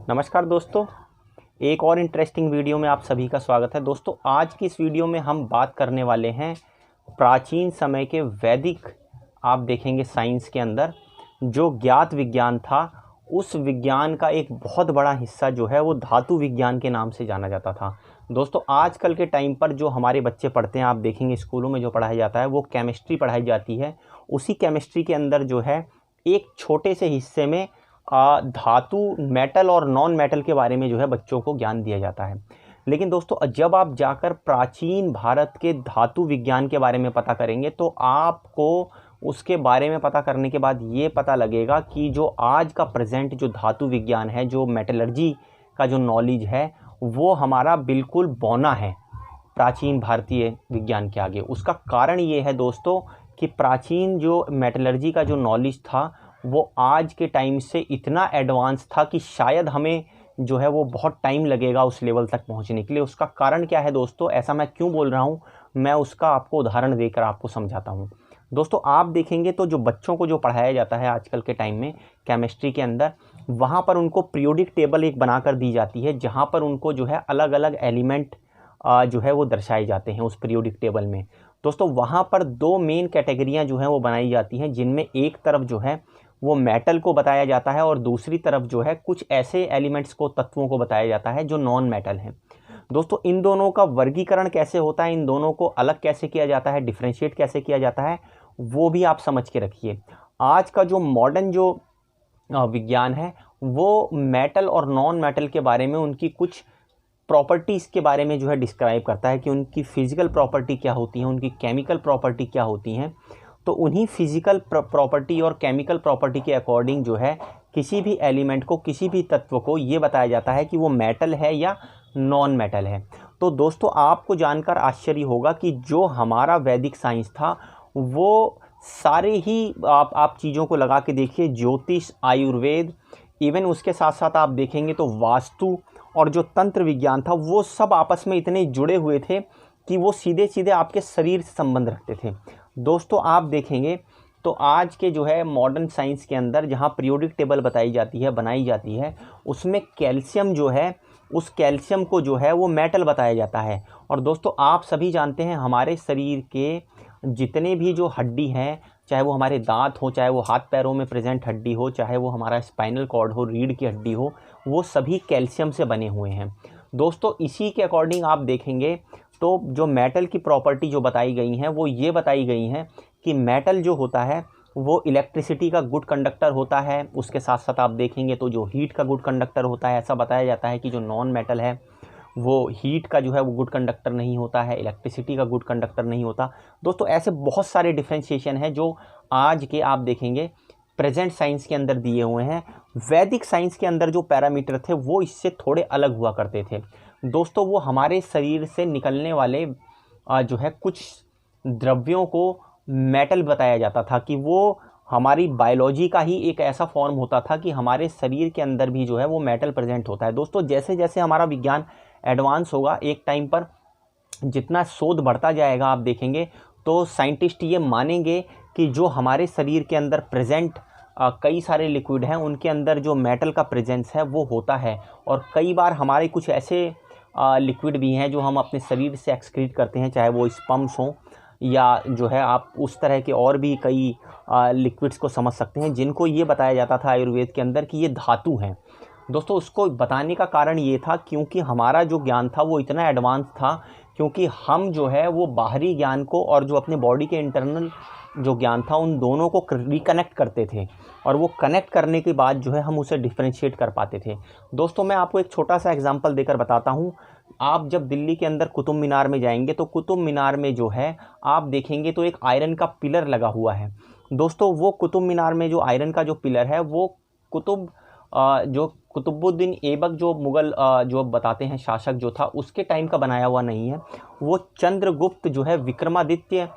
नमस्कार दोस्तों, एक और इंटरेस्टिंग वीडियो में आप सभी का स्वागत है। दोस्तों, आज की इस वीडियो में हम बात करने वाले हैं प्राचीन समय के वैदिक, आप देखेंगे साइंस के अंदर जो ज्ञात विज्ञान था, उस विज्ञान का एक बहुत बड़ा हिस्सा जो है वो धातु विज्ञान के नाम से जाना जाता था। दोस्तों, आजकल के टाइम पर जो हमारे बच्चे पढ़ते हैं, आप देखेंगे स्कूलों में जो पढ़ाया जाता है वो केमिस्ट्री पढ़ाई जाती है। उसी केमिस्ट्री के अंदर जो है एक छोटे से हिस्से में धातु, मेटल और नॉन मेटल के बारे में जो है बच्चों को ज्ञान दिया जाता है। लेकिन दोस्तों, जब आप जाकर प्राचीन भारत के धातु विज्ञान के बारे में पता करेंगे तो आपको उसके बारे में पता करने के बाद ये पता लगेगा कि जो आज का प्रेजेंट जो धातु विज्ञान है, जो मेटलर्जी का जो नॉलेज है, वो हमारा बिल्कुल बौना है प्राचीन भारतीय विज्ञान के आगे। उसका कारण ये है दोस्तों कि प्राचीन जो मेटलर्जी का जो नॉलेज था वो आज के टाइम से इतना एडवांस था कि शायद हमें जो है वो बहुत टाइम लगेगा उस लेवल तक पहुंचने के लिए। उसका कारण क्या है दोस्तों, ऐसा मैं क्यों बोल रहा हूं, मैं उसका आपको उदाहरण देकर आपको समझाता हूं। दोस्तों, आप देखेंगे तो जो बच्चों को जो पढ़ाया जाता है आजकल के टाइम में केमिस्ट्री के अंदर, वहाँ पर उनको पीरियोडिक टेबल एक बनाकर दी जाती है, जहाँ पर उनको जो है अलग अलग एलिमेंट जो है वो दर्शाए जाते हैं उस पीरियोडिक टेबल में। दोस्तों, वहाँ पर दो मेन कैटेगरियाँ जो हैं वो बनाई जाती हैं, जिनमें एक तरफ जो है वो मेटल को बताया जाता है और दूसरी तरफ जो है कुछ ऐसे एलिमेंट्स को, तत्वों को बताया जाता है जो नॉन मेटल हैं। दोस्तों, इन दोनों का वर्गीकरण कैसे होता है, इन दोनों को अलग कैसे किया जाता है, डिफ्रेंशिएट कैसे किया जाता है, वो भी आप समझ के रखिए। आज का जो मॉडर्न जो विज्ञान है वो मेटल और नॉन मेटल के बारे में, उनकी कुछ प्रॉपर्टीज़ के बारे में जो है डिस्क्राइब करता है कि उनकी फिजिकल प्रॉपर्टी क्या होती है, उनकी केमिकल प्रॉपर्टी क्या होती हैं। तो उन्हीं फिजिकल प्रॉपर्टी और केमिकल प्रॉपर्टी के अकॉर्डिंग जो है किसी भी एलिमेंट को, किसी भी तत्व को ये बताया जाता है कि वो मेटल है या नॉन मेटल है। तो दोस्तों, आपको जानकर आश्चर्य होगा कि जो हमारा वैदिक साइंस था वो सारे ही आप चीज़ों को लगा के देखिए, ज्योतिष, आयुर्वेद, इवन उसके साथ साथ आप देखेंगे तो वास्तु और जो तंत्र विज्ञान था, वो सब आपस में इतने जुड़े हुए थे कि वो सीधे सीधे आपके शरीर से संबंध रखते थे। दोस्तों, आप देखेंगे तो आज के जो है मॉडर्न साइंस के अंदर जहाँ पीरियोडिक टेबल बताई जाती है, बनाई जाती है, उसमें कैल्शियम जो है, उस कैल्शियम को जो है वो मेटल बताया जाता है। और दोस्तों, आप सभी जानते हैं हमारे शरीर के जितने भी जो हड्डी हैं, चाहे वो हमारे दांत हो, चाहे वो हाथ पैरों में प्रेजेंट हड्डी हो, चाहे वो हमारा स्पाइनल कॉर्ड हो, रीढ़ की हड्डी हो, वो सभी कैल्शियम से बने हुए हैं। दोस्तों, इसी के अकॉर्डिंग आप देखेंगे तो जो मेटल की प्रॉपर्टी जो बताई गई हैं वो ये बताई गई हैं कि मेटल जो होता है वो इलेक्ट्रिसिटी का गुड कंडक्टर होता है। उसके साथ साथ आप देखेंगे तो जो हीट का गुड कंडक्टर होता है। ऐसा बताया जाता है कि जो नॉन मेटल है वो हीट का जो है वो गुड कंडक्टर नहीं होता है, इलेक्ट्रिसिटी का गुड कंडक्टर नहीं होता। दोस्तों, ऐसे बहुत सारे डिफ्रेंशिएशन हैं जो आज के आप देखेंगे प्रेजेंट साइंस के अंदर दिए हुए हैं। वैदिक साइंस के अंदर जो पैरामीटर थे वो इससे थोड़े अलग हुआ करते थे। दोस्तों, वो हमारे शरीर से निकलने वाले जो है कुछ द्रव्यों को मेटल बताया जाता था कि वो हमारी बायोलॉजी का ही एक ऐसा फॉर्म होता था कि हमारे शरीर के अंदर भी जो है वो मेटल प्रेजेंट होता है। दोस्तों, जैसे जैसे हमारा विज्ञान एडवांस होगा, एक टाइम पर जितना शोध बढ़ता जाएगा, आप देखेंगे तो साइंटिस्ट ये मानेंगे कि जो हमारे शरीर के अंदर प्रेजेंट कई सारे लिक्विड हैं, उनके अंदर जो मेटल का प्रेजेंस है वो होता है। और कई बार हमारे कुछ ऐसे लिक्विड भी हैं जो हम अपने शरीर से एक्सक्रीट करते हैं, चाहे वो स्पम्स हों या जो है आप उस तरह के और भी कई लिक्विड्स को समझ सकते हैं, जिनको ये बताया जाता था आयुर्वेद के अंदर कि ये धातु हैं। दोस्तों, उसको बताने का कारण ये था क्योंकि हमारा जो ज्ञान था वो इतना एडवांस था, क्योंकि हम जो है वो बाहरी ज्ञान को और जो अपने बॉडी के इंटरनल जो ज्ञान था उन दोनों को रिकनेक्ट करते थे, और वो कनेक्ट करने के बाद जो है हम उसे डिफ्रेंशिएट कर पाते थे। दोस्तों, मैं आपको एक छोटा सा एग्जांपल देकर बताता हूँ। आप जब दिल्ली के अंदर कुतुब मीनार में जाएंगे तो कुतुब मीनार में जो है आप देखेंगे तो एक आयरन का पिलर लगा हुआ है। दोस्तों, वो कुतुब मीनार में जो आयरन का जो पिलर है वो जो कुतुबुद्दीन ऐबक जो मुग़ल जो बताते हैं शासक जो था, उसके टाइम का बनाया हुआ नहीं है। वो चंद्रगुप्त जो है विक्रमादित्य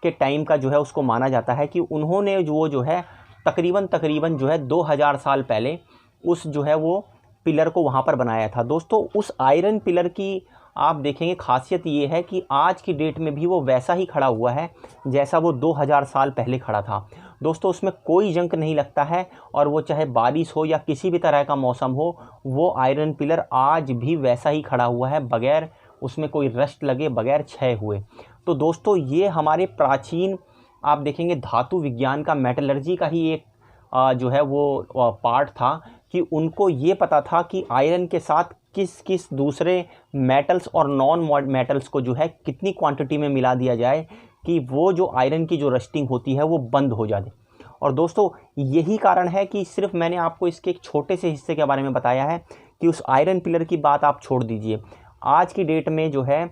के टाइम का जो है उसको माना जाता है कि उन्होंने जो है तकरीबन जो है 2000 साल पहले उस जो है वो पिलर को वहाँ पर बनाया था। दोस्तों, उस आयरन पिलर की आप देखेंगे खासियत ये है कि आज की डेट में भी वो वैसा ही खड़ा हुआ है जैसा वो 2000 साल पहले खड़ा था। दोस्तों उसमें कोई जंग नहीं लगता है, और वो चाहे बारिश हो या किसी भी तरह का मौसम हो, वो आयरन पिलर आज भी वैसा ही खड़ा हुआ है, बगैर उसमें कोई रस्ट लगे, बगैर क्षय हुए। तो दोस्तों ये हमारे प्राचीन आप देखेंगे धातु विज्ञान का, मेटलर्जी का ही एक जो है वो पार्ट था कि उनको ये पता था कि आयरन के साथ किस किस दूसरे मेटल्स और नॉन मेटल्स को जो है कितनी क्वांटिटी में मिला दिया जाए कि वो जो आयरन की जो रस्टिंग होती है वो बंद हो जाए। और दोस्तों यही कारण है कि सिर्फ मैंने आपको इसके एक छोटे से हिस्से के बारे में बताया है कि उस आयरन पिलर की बात आप छोड़ दीजिए। आज की डेट में जो है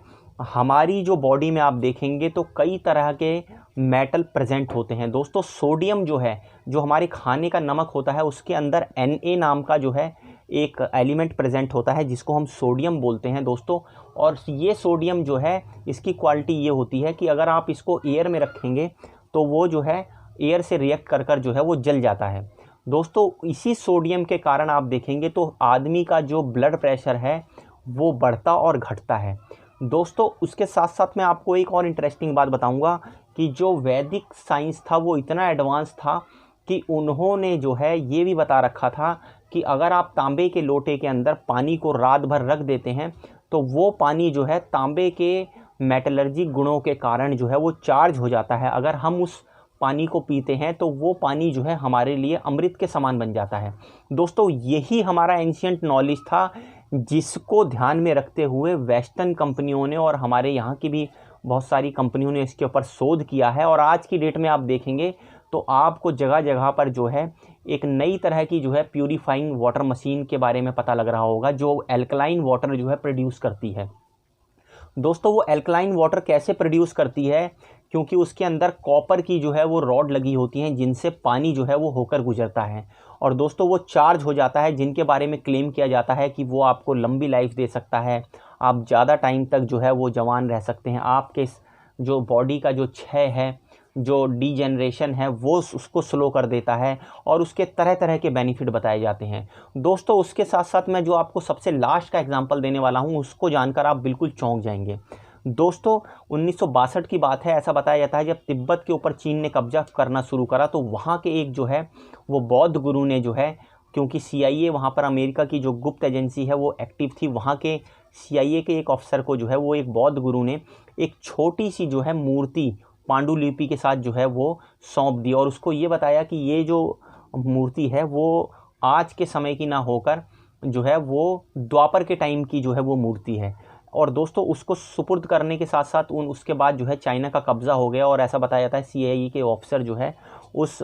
हमारी जो बॉडी में आप देखेंगे तो कई तरह के मेटल प्रेजेंट होते हैं। दोस्तों सोडियम जो है, जो हमारे खाने का नमक होता है, उसके अंदर Na नाम का जो है एक एलिमेंट प्रेजेंट होता है जिसको हम सोडियम बोलते हैं दोस्तों। और ये सोडियम जो है इसकी क्वालिटी ये होती है कि अगर आप इसको एयर में रखेंगे तो वो जो है एयर से रिएक्ट कर कर जो है वो जल जाता है। दोस्तों इसी सोडियम के कारण आप देखेंगे तो आदमी का जो ब्लड प्रेशर है वो बढ़ता और घटता है। दोस्तों उसके साथ साथ मैं आपको एक और इंटरेस्टिंग बात बताऊंगा कि जो वैदिक साइंस था वो इतना एडवांस था कि उन्होंने जो है ये भी बता रखा था कि अगर आप तांबे के लोटे के अंदर पानी को रात भर रख देते हैं तो वो पानी जो है तांबे के मेटलर्जी गुणों के कारण जो है वो चार्ज हो जाता है। अगर हम उस पानी को पीते हैं तो वो पानी जो है हमारे लिए अमृत के समान बन जाता है। दोस्तों यही हमारा एंशिएंट नॉलेज था जिसको ध्यान में रखते हुए वेस्टर्न कंपनियों ने और हमारे यहाँ की भी बहुत सारी कंपनियों ने इसके ऊपर शोध किया है। और आज की डेट में आप देखेंगे तो आपको जगह जगह पर जो है एक नई तरह की जो है प्यूरीफाइंग वाटर मशीन के बारे में पता लग रहा होगा, जो एल्कलाइन वाटर जो है प्रोड्यूस करती है। दोस्तों वो एल्कलाइन वाटर कैसे प्रोड्यूस करती है, क्योंकि उसके अंदर कॉपर की जो है वो रॉड लगी होती हैं जिनसे पानी जो है वो होकर गुजरता है। और दोस्तों वो चार्ज हो जाता है, जिनके बारे में क्लेम किया जाता है कि वो आपको लंबी लाइफ दे सकता है, आप ज़्यादा टाइम तक जो है वो जवान रह सकते हैं, आपके जो बॉडी का जो क्षय है, जो डीजेनरेशन है, वो उसको स्लो कर देता है, और उसके तरह तरह के बेनिफिट बताए जाते हैं। दोस्तों उसके साथ साथ मैं जो आपको सबसे लास्ट का एग्जांपल देने वाला हूँ उसको जानकर आप बिल्कुल चौंक जाएंगे। दोस्तों 1962 की बात है। ऐसा बताया जाता है जब तिब्बत के ऊपर चीन ने कब्जा करना शुरू करा तो वहाँ के एक जो है वो बौद्ध गुरु ने जो है, क्योंकि CIA वहाँ पर अमेरिका की जो गुप्त एजेंसी है वो एक्टिव थी, वहाँ के CIA के एक अफसर को जो है वो एक बौद्ध गुरु ने एक छोटी सी जो है मूर्ति पांडुलिपि के साथ जो है वो सौंप दी, और उसको ये बताया कि ये जो मूर्ति है वो आज के समय की ना होकर जो है वो द्वापर के टाइम की जो है वो मूर्ति है। और दोस्तों उसको सुपुर्द करने के साथ साथ उसके बाद जो है चाइना का कब्ज़ा हो गया, और ऐसा बताया जाता है CIA के ऑफिसर जो है उस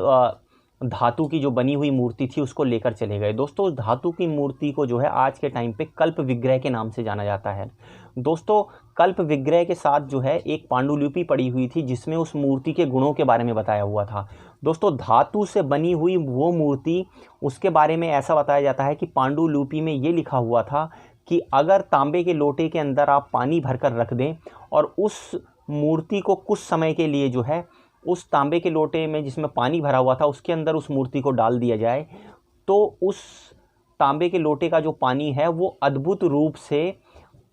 धातु की जो बनी हुई मूर्ति थी उसको लेकर चले गए। दोस्तों उस धातु की मूर्ति को जो है आज के टाइम पे कल्प विग्रह के नाम से जाना जाता है। दोस्तों कल्प विग्रह के साथ जो है एक पांडुलिपि पड़ी हुई थी जिसमें उस मूर्ति के गुणों के बारे में बताया हुआ था। दोस्तों धातु से बनी हुई वो मूर्ति, उसके बारे में ऐसा बताया जाता है कि पांडुलिपि में ये लिखा हुआ था कि अगर तांबे के लोटे के अंदर आप पानी भरकर रख दें और उस मूर्ति को कुछ समय के लिए जो है उस तांबे के लोटे में जिसमें पानी भरा हुआ था उसके अंदर उस मूर्ति को डाल दिया जाए, तो उस तांबे के लोटे का जो पानी है वो अद्भुत रूप से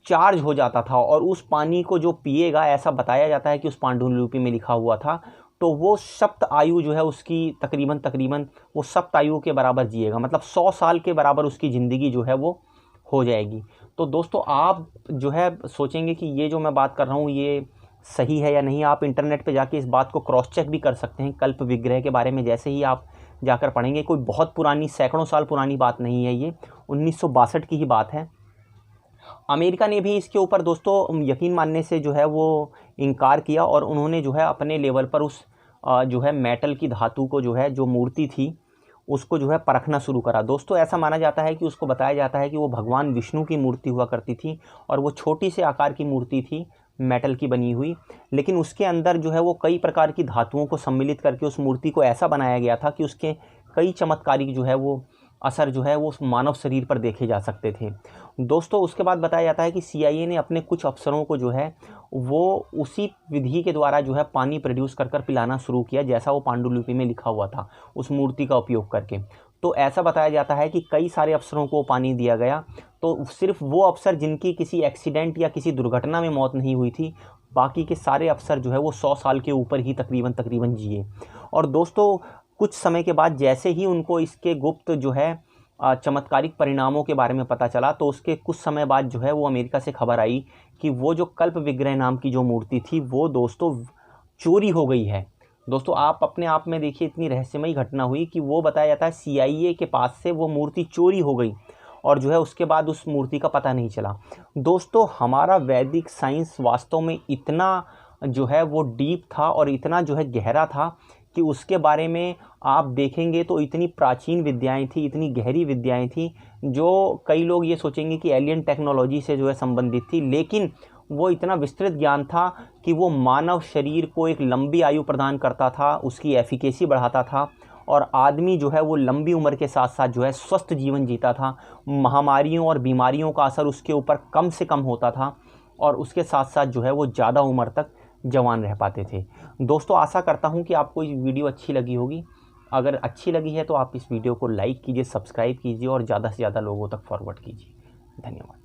चार्ज हो जाता था, और उस पानी को जो पिएगा, ऐसा बताया जाता है कि उस पांडुलिपि में लिखा हुआ था, तो वो सप्त आयु जो है उसकी तकरीबन वो सप्त आयु के बराबर जिएगा, मतलब 100 साल के बराबर उसकी ज़िंदगी जो है वो हो जाएगी। तो दोस्तों आप जो है सोचेंगे कि ये जो मैं बात कर रहा हूँ ये सही है या नहीं। आप इंटरनेट पे जाके इस बात को क्रॉस चेक भी कर सकते हैं। कल्प विग्रह के बारे में जैसे ही आप जाकर पढ़ेंगे, कोई बहुत पुरानी सैकड़ों साल पुरानी बात नहीं है, ये 1962 की ही बात है। अमेरिका ने भी इसके ऊपर दोस्तों यकीन मानने से जो है वो इनकार किया, और उन्होंने जो है अपने लेवल पर उस जो है मेटल की धातु को जो है जो मूर्ति थी उसको जो है परखना शुरू करा। दोस्तों ऐसा माना जाता है कि उसको बताया जाता है कि वो भगवान विष्णु की मूर्ति हुआ करती थी, और वो छोटी से आकार की मूर्ति थी मेटल की बनी हुई, लेकिन उसके अंदर जो है वो कई प्रकार की धातुओं को सम्मिलित करके उस मूर्ति को ऐसा बनाया गया था कि उसके कई चमत्कारिक जो है वो असर जो है वो मानव शरीर पर देखे जा सकते थे। दोस्तों उसके बाद बताया जाता है कि CIA ने अपने कुछ अफसरों को जो है वो उसी विधि के द्वारा जो है पानी प्रोड्यूस कर पिलाना शुरू किया जैसा वो पांडुलिपि में लिखा हुआ था, उस मूर्ति का उपयोग करके। तो ऐसा बताया जाता है कि कई सारे अफसरों को पानी दिया गया, तो सिर्फ वो अफसर जिनकी किसी एक्सीडेंट या किसी दुर्घटना में मौत नहीं हुई थी, बाकी के सारे अफसर जो है वो 100 साल के ऊपर ही तकरीबन जिए। और दोस्तों कुछ समय के बाद जैसे ही उनको इसके गुप्त जो है चमत्कारिक परिणामों के बारे में पता चला, तो उसके कुछ समय बाद जो है वो अमेरिका से खबर आई कि वो जो कल्प विग्रह नाम की जो मूर्ति थी वो दोस्तों चोरी हो गई है। दोस्तों आप अपने आप में देखिए, इतनी रहस्यमयी घटना हुई कि वो बताया जाता है CIA के पास से वो मूर्ति चोरी हो गई और जो है उसके बाद उस मूर्ति का पता नहीं चला। दोस्तों हमारा वैदिक साइंस वास्तव में इतना जो है वो डीप था और इतना जो है गहरा था कि उसके बारे में आप देखेंगे तो इतनी प्राचीन विद्याएं थी, इतनी गहरी विद्याएं थी, जो कई लोग ये सोचेंगे कि एलियन टेक्नोलॉजी से जो है संबंधित थी, लेकिन वो इतना विस्तृत ज्ञान था कि वो मानव शरीर को एक लंबी आयु प्रदान करता था, उसकी एफिकेसी बढ़ाता था और आदमी जो है वो लंबी उम्र के साथ साथ जो है स्वस्थ जीवन जीता था। महामारियों और बीमारियों का असर उसके ऊपर कम से कम होता था और उसके साथ साथ जो है वो ज़्यादा उम्र तक जवान रह पाते थे। दोस्तों आशा करता हूँ कि आपको ये वीडियो अच्छी लगी होगी। अगर अच्छी लगी है तो आप इस वीडियो को लाइक कीजिए, सब्सक्राइब कीजिए और ज़्यादा से ज़्यादा लोगों तक फॉरवर्ड कीजिए। धन्यवाद।